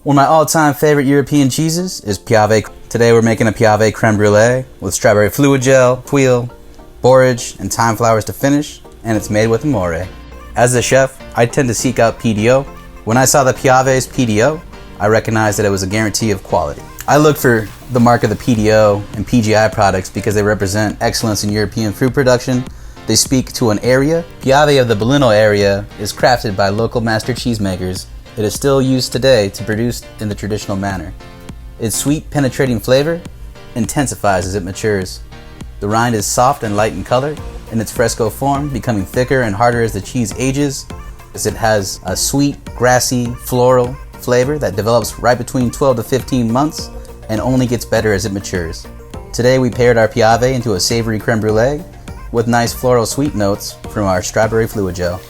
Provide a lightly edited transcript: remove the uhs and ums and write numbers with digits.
One of my all-time favorite European cheeses is Piave. Today we're making a Piave Crème Brûlée with strawberry fluid gel, Tuile, borage, and thyme flowers to finish, and it's made with amore. As a chef, I tend to seek out PDO. When I saw the Piave's PDO, I recognized that it was a guarantee of quality. I look for the mark of the PDO and PGI products because they represent excellence in European fruit production. They speak to an area. Piave of the Belluno area is crafted by local master cheesemakers. It is still used today to produce in the traditional manner. Its sweet, penetrating flavor intensifies as it matures. The rind is soft and light in color, in its fresco form, becoming thicker and harder as the cheese ages. It has a sweet, grassy, floral flavor that develops right between 12 to 15 months and only gets better as it matures. Today we paired our Piave into a savory creme brulee with nice floral sweet notes from our strawberry fluid gel.